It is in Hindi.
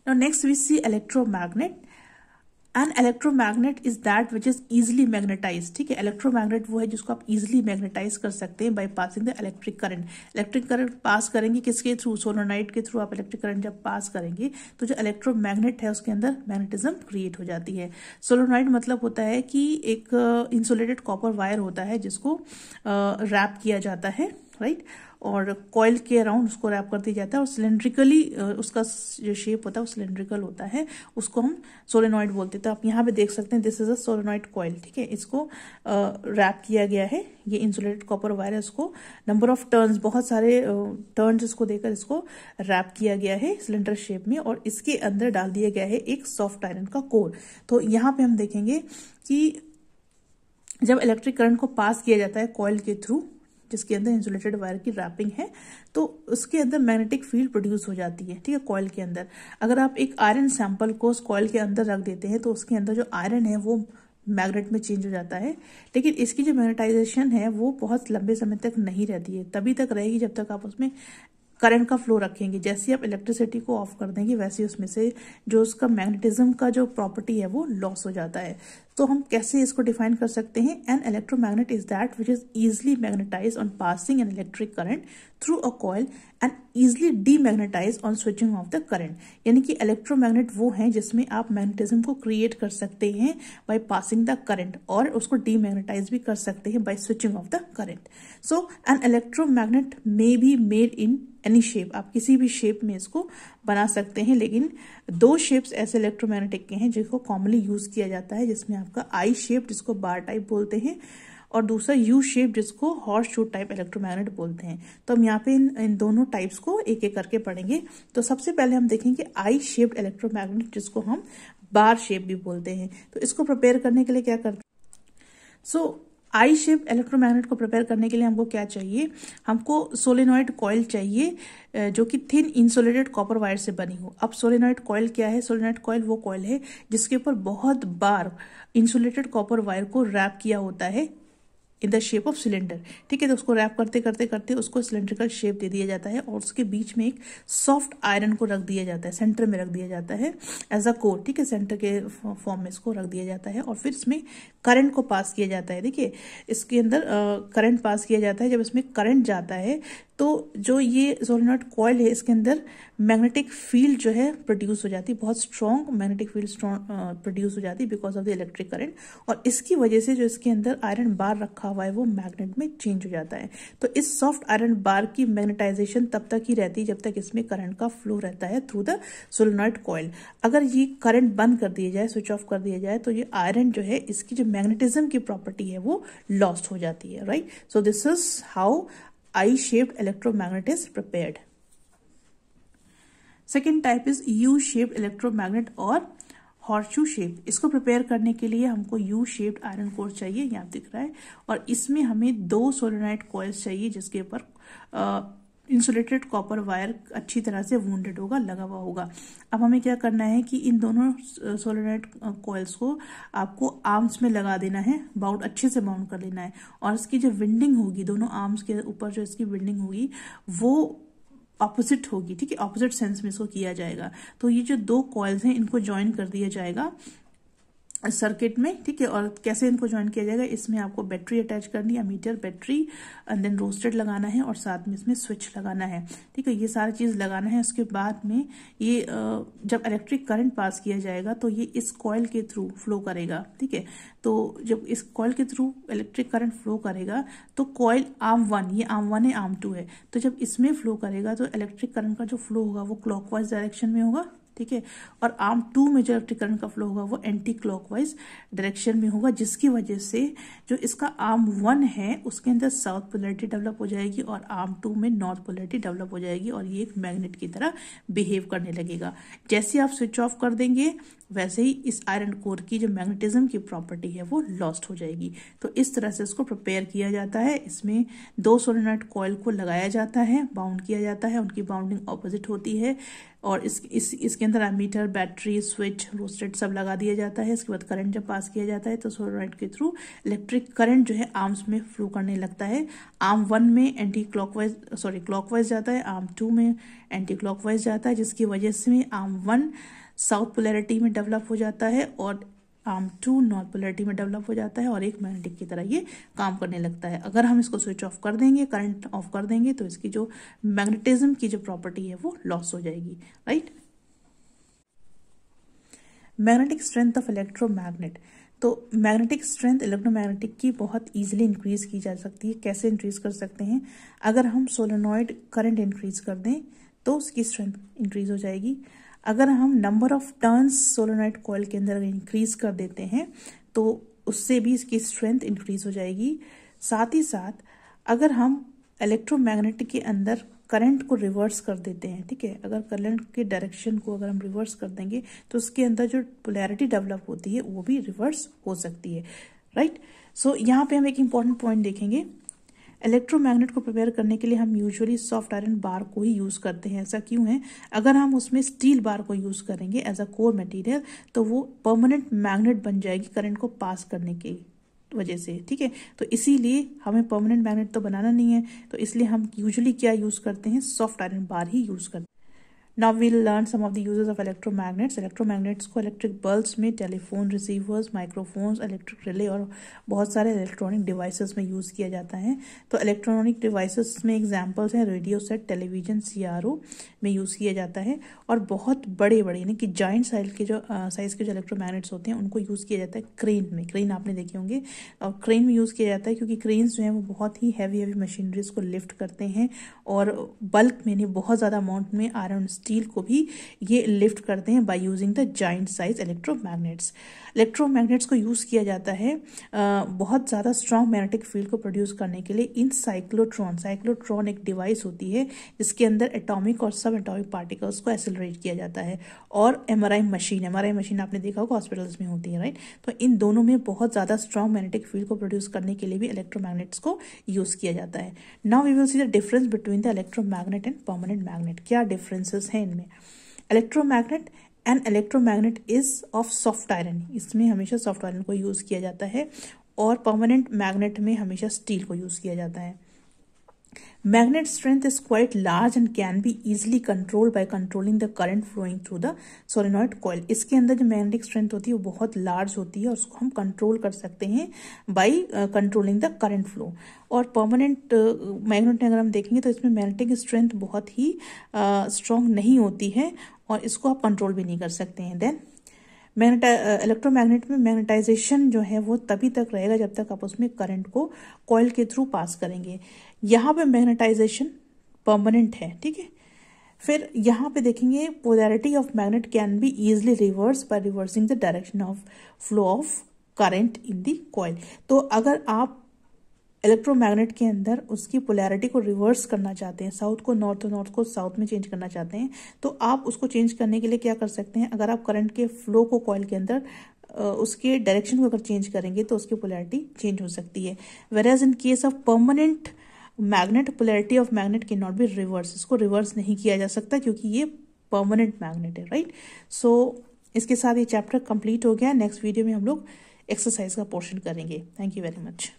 Now next we see electromagnet. An electromagnet is that which is easily magnetized. ठीक है, इलेक्ट्रोमैग्नेट वो है जिसको आप इजीली मैग्नेटाइज कर सकते हैं by passing the electric current. Electric current pass करेंगे किसके थ्रू? सोलोनॉइड के थ्रू आप इलेक्ट्रिक करंट जब पास करेंगे तो जो इलेक्ट्रोमैग्नेट है उसके अंदर मैग्नेटिज्म क्रिएट हो जाती है. सोलोनॉइड मतलब होता है कि एक इंसुलेटेड कॉपर वायर होता है जिसको रैप किया जाता है, राइट, और कॉइल के अराउंड उसको रैप कर दिया जाता है और सिलेंड्रिकली उसका जो शेप होता है वो सिलेंड्रिकल होता है, उसको हम सोलेनॉइड बोलते हैं. तो आप यहाँ पे देख सकते हैं this is a solenoid coil. ठीक है, इसको रैप किया गया है, ये इंसुलेटेड कॉपर वायर है, उसको नंबर ऑफ टर्न्स, बहुत सारे टर्न्स इसको देकर इसको रैप किया गया है सिलेंडर शेप में, और इसके अंदर डाल दिया गया है एक सॉफ्ट आयरन का कोर. तो यहाँ पे हम देखेंगे कि जब इलेक्ट्रिक करंट को पास किया जाता है कॉइल के थ्रू जिसके अंदर इंसुलेटेड वायर की रैपिंग है, तो उसके अंदर मैग्नेटिक फील्ड प्रोड्यूस हो जाती है. ठीक है, कॉइल के अंदर अगर आप एक आयरन सैंपल को उस कॉइल के अंदर रख देते हैं तो उसके अंदर जो आयरन है वो मैग्नेट में चेंज हो जाता है, लेकिन इसकी जो मैग्नेटाइजेशन है वो बहुत लंबे समय तक नहीं रहती है. तभी तक रहेगी जब तक आप उसमें करंट का फ्लो रखेंगे. जैसे आप इलेक्ट्रिसिटी को ऑफ कर देंगे वैसे उसमें से जो उसका मैग्नेटिज्म का जो प्रॉपर्टी है वो लॉस हो जाता है. तो हम कैसे इसको डिफाइन कर सकते हैं? An electromagnet is that which is easily magnetise on passing an electric current through a coil and easily demagnetise on switching off the current. यानी कि इलेक्ट्रोमैग्नेट वो है जिसमें आप मैग्नेटिज्म को क्रिएट कर सकते हैं बाय पासिंग द करंट, और उसको डीमैग्नेटाइज भी कर सकते हैं by switching off the current. So an electromagnet may be made in any shape. आप किसी भी शेप में इसको बना सकते हैं, लेकिन दो शेप्स ऐसे इलेक्ट्रोमैग्नेटिक के हैं जिसको कॉमनली यूज किया जाता है, जिसमें आपका आई शेप जिसको बार टाइप बोलते हैं और दूसरा यू शेप जिसको हॉर्स शू टाइप इलेक्ट्रोमैग्नेट बोलते हैं. तो हम यहाँ पे इन दोनों टाइप्स को एक एक करके पढ़ेंगे. तो सबसे पहले हम देखेंगे आई शेप्ड इलेक्ट्रोमैग्नेट जिसको हम बार शेप भी बोलते हैं. तो इसको प्रिपेयर करने के लिए क्या करते हैं? सो आई शेप इलेक्ट्रोमैग्नेट को प्रिपेयर करने के लिए हमको क्या चाहिए? हमको सोलेनॉइड कॉइल चाहिए जो कि थिन इंसुलेटेड कॉपर वायर से बनी हो. अब सोलेनॉइड कॉइल क्या है? सोलेनॉइड कॉइल वो कॉइल है जिसके ऊपर बहुत बार इंसुलेटेड कॉपर वायर को रैप किया होता है in the shape of cylinder. ठीक है, तो उसको रैप करते करते करते उसको सिलेंड्रिकल शेप दे दिया जाता है और उसके बीच में एक सॉफ्ट आयरन को रख दिया जाता है, सेंटर में रख दिया जाता है एज अ कोर. ठीक है, सेंटर के फॉर्म में इसको रख दिया जाता है और फिर इसमें करंट को पास किया जाता है. देखिए, इसके अंदर करंट पास किया जाता है. जब इसमें करंट जाता है तो जो ये सोलेनॉइड कॉइल है इसके अंदर मैग्नेटिक फील्ड जो है प्रोड्यूस हो जाती है, बहुत स्ट्रॉन्ग मैग्नेटिक फील्ड प्रोड्यूस हो जाती है because of the electric current, और इसकी वजह से जो इसके अंदर आयरन बार रखा हुआ है वो मैग्नेट में चेंज हो जाता है. तो इस सॉफ्ट आयरन बार की मैग्नेटाइजेशन तब तक ही रहती है जब तक इसमें करंट का फ्लो रहता है थ्रू द सोलेनॉइड कॉइल. अगर ये करंट बंद कर दिया जाए, स्विच ऑफ कर दिया जाए, तो ये आयरन जो है इसकी जो मैग्नेटिज्म की प्रॉपर्टी है वो लॉस्ट हो जाती है, right. So this is how I-shaped electromagnet is prepared. Second type is U-shaped electromagnet और हॉर्सशू शेप. इसको प्रिपेयर करने के लिए हमको यू शेप्ड आयरन कोर चाहिए, यहाँ दिख रहा है, और इसमें हमें दो सोलेनॉइड कॉइल्स चाहिए जिसके ऊपर इंसुलेटेड कॉपर वायर अच्छी तरह से वुंडेड होगा, लगा हुआ होगा. अब हमें क्या करना है कि इन दोनों सोलेनॉइड कॉइल्स को आपको आर्म्स में लगा देना है, बाउंड अच्छे से बाउंड कर लेना है, और इसकी जो विंडिंग होगी दोनों आर्म्स के ऊपर जो इसकी विंडिंग होगी वो ऑपोजिट होगी. ठीक है, ऑपोजिट सेंस में इसको किया जाएगा. तो ये जो दो कॉइल्स हैं इनको ज्वाइन कर दिया जाएगा सर्किट में. ठीक है, और कैसे इनको ज्वाइन किया जाएगा? इसमें आपको बैटरी अटैच करनी है, meter battery, and then rheostat लगाना है और साथ में इसमें स्विच लगाना है. ठीक है, ये सारी चीज लगाना है. उसके बाद में ये जब इलेक्ट्रिक करंट पास किया जाएगा तो ये इस कॉइल के थ्रू फ्लो करेगा. ठीक है, तो जब इस कॉइल के थ्रू इलेक्ट्रिक करंट फ्लो करेगा तो कॉइल आर्म 1, ये आर्म 1 है, आर्म 2 है, तो जब इसमें फ्लो करेगा तो इलेक्ट्रिक करंट का जो फ्लो होगा वो क्लॉकवाइज डायरेक्शन में होगा. ठीक है, और आर्म 2 में जो इलेक्ट्रिक करंट का फ्लो होगा वो एंटी क्लॉकवाइज डायरेक्शन में होगा, जिसकी वजह से जो इसका आर्म 1 है उसके अंदर साउथ पोलैरिटी डेवलप हो जाएगी और आर्म 2 में नॉर्थ पोलैरिटी डेवलप हो जाएगी और ये एक मैग्नेट की तरह बिहेव करने लगेगा. जैसे आप स्विच ऑफ कर देंगे वैसे ही इस आयरन कोर की जो मैग्नेटिज्म की प्रॉपर्टी है वो लॉस्ट हो जाएगी. तो इस तरह से इसको प्रिपेयर किया जाता है. इसमें दो सोलेनॉइड कॉइल को लगाया जाता है, बाउंड किया जाता है, उनकी बाउंडिंग ऑपोजिट होती है और इसके अंदर एमीटर, बैटरी, स्विच, रोस्टेट सब लगा दिया जाता है। इसके बाद करंट जब पास किया जाता है तो सोलेनॉइड के थ्रू इलेक्ट्रिक करंट जो है आर्म्स में फ्लो करने लगता है। आर्म 1 में क्लॉकवाइज जाता है, आर्म 2 में एंटी क्लॉकवाइज जाता है, जिसकी वजह से आर्म 1 साउथ पोलैरिटी में डेवलप हो जाता है और आर्म 2 नॉर्थ पोलैरिटी में डेवलप हो जाता है और एक मैग्नेटिक की तरह ये काम करने लगता है। अगर हम इसको स्विच ऑफ कर देंगे, करंट ऑफ कर देंगे, तो इसकी जो मैग्नेटिज्म की जो प्रॉपर्टी है वो लॉस हो जाएगी, right. Magnetic strength of electromagnet. तो मैग्नेटिक स्ट्रेंथ इलेक्ट्रोमैग्नेटिक की बहुत इजीली इंक्रीज की जा सकती है। कैसे इंक्रीज कर सकते हैं? अगर हम सोलेनॉइड करंट इंक्रीज कर दें तो उसकी स्ट्रेंथ इंक्रीज हो जाएगी। अगर हम number of turns solenoid coil के अंदर इंक्रीज कर देते हैं तो उससे भी इसकी स्ट्रेंथ इंक्रीज हो जाएगी। साथ ही साथ अगर हम इलेक्ट्रोमैग्नेट के अंदर करंट को रिवर्स कर देते हैं, ठीक है, अगर करंट के डायरेक्शन को अगर हम रिवर्स कर देंगे तो उसके अंदर जो पोलैरिटी डेवलप होती है वो भी रिवर्स हो सकती है, राइट। सो यहाँ पे हम एक इंपॉर्टेंट पॉइंट देखेंगे। इलेक्ट्रोमैग्नेट को प्रिपेयर करने के लिए हम यूजुअली सॉफ्ट आयरन बार को ही यूज करते हैं। ऐसा क्यों है? अगर हम उसमें स्टील बार को यूज करेंगे एज अ कोर मटेरियल तो वो परमानेंट मैग्नेट बन जाएगी करंट को पास करने की वजह से, ठीक है। तो इसीलिए हमें परमानेंट मैग्नेट तो बनाना नहीं है, तो इसलिए हम यूजुअली क्या यूज करते हैं? सॉफ्ट आयरन बार ही यूज करते हैं। Now we'll learn some of the uses of electromagnets. Electromagnets को इलेक्ट्रिक बल्ब्स में, telephone receivers, microphones, electric relay और बहुत सारे इलेक्ट्रॉनिक डिवाइसेस में यूज़ किया जाता है। तो इलेक्ट्रॉनिक डिवाइसेस में एग्जांपल्स हैं रेडियो सेट, टेलीविजन, CRO में यूज़ किया जाता है। और बहुत बड़े बड़े यानी कि जाइंट साइज के जो इलेक्ट्रोमैग्नेट्स होते हैं उनको यूज़ किया जाता है क्रेन में। क्रेन आपने देखे होंगे, और क्रेन में यूज़ किया जाता है क्योंकि क्रेन्स जो हैं वो बहुत ही हैवी मशीनरीज को लिफ्ट करते हैं और बल्क में नहीं, बहुत ज़्यादा अमाउंट में आयरन स्टील को भी ये लिफ्ट करते हैं by using the giant size electromagnets. Electromagnets को यूज किया जाता है बहुत ज़्यादा स्ट्रॉन्ग मैग्नेटिक फील्ड को प्रोड्यूस करने के लिए इन साइक्लोट्रॉन। साइक्लोट्रॉन एक डिवाइस होती है जिसके अंदर एटॉमिक और सब एटॉमिक पार्टिकल्स को एक्सेलरेट किया जाता है। और एमआरआई मशीन आपने देखा होगा हॉस्पिटल्स में होती है, राइट। तो इन दोनों में बहुत ज़्यादा स्ट्रॉन्ग मैग्नेटिक फील्ड को प्रोड्यूस करने के लिए भी इलेक्ट्रोमैग्नेट्स को यूज किया जाता है। Now we will see the difference between the electromagnet and permanent magnet. क्या डिफरेंसेस हैं इनमें? Electromagnet and electromagnet is of soft iron, इसमें हमेशा सॉफ्ट आयरन को यूज किया जाता है। और परमानेंट मैग्नेट में हमेशा स्टील को यूज किया जाता है। Magnet strength is quite large and can be easily controlled by controlling the current flowing through the solenoid coil. इसके अंदर जो मैग्नेटिक स्ट्रेंथ होती है वो बहुत लार्ज होती है और उसको हम कंट्रोल कर सकते हैं by controlling the current flow. और परमानेंट मैग्नेट अगर हम देखेंगे तो इसमें मैग्नेटिक स्ट्रेंथ बहुत ही स्ट्रॉन्ग नहीं होती है और इसको आप कंट्रोल भी नहीं कर सकते हैं। देन इलेक्ट्रोमैग्नेट में मैग्नेटाइजेशन जो है वो तभी तक रहेगा जब तक आप उसमें करंट को कॉइल के थ्रू पास करेंगे। यहाँ पे मैग्नेटाइजेशन परमानेंट है, ठीक है। फिर यहाँ पे देखेंगे polarity of magnet can be easily reverse by reversing the direction of flow of current in the coil. तो अगर आप इलेक्ट्रोमैग्नेट के अंदर उसकी पोलैरिटी को रिवर्स करना चाहते हैं, साउथ को नॉर्थ और नॉर्थ को साउथ में चेंज करना चाहते हैं, तो आप उसको चेंज करने के लिए क्या कर सकते हैं? अगर आप करंट के फ्लो को कॉइल के अंदर उसके डायरेक्शन को अगर चेंज करेंगे तो उसकी पोलैरिटी चेंज हो सकती है। Whereas in case of permanent magnet polarity of magnet can not be reverse, इसको रिवर्स नहीं किया जा सकता क्योंकि ये परमानेंट मैग्नेट है, राइट। सो इसके साथ ये चैप्टर कंप्लीट हो गया। नेक्स्ट वीडियो में हम लोग एक्सरसाइज का पोर्शन करेंगे। Thank you very much.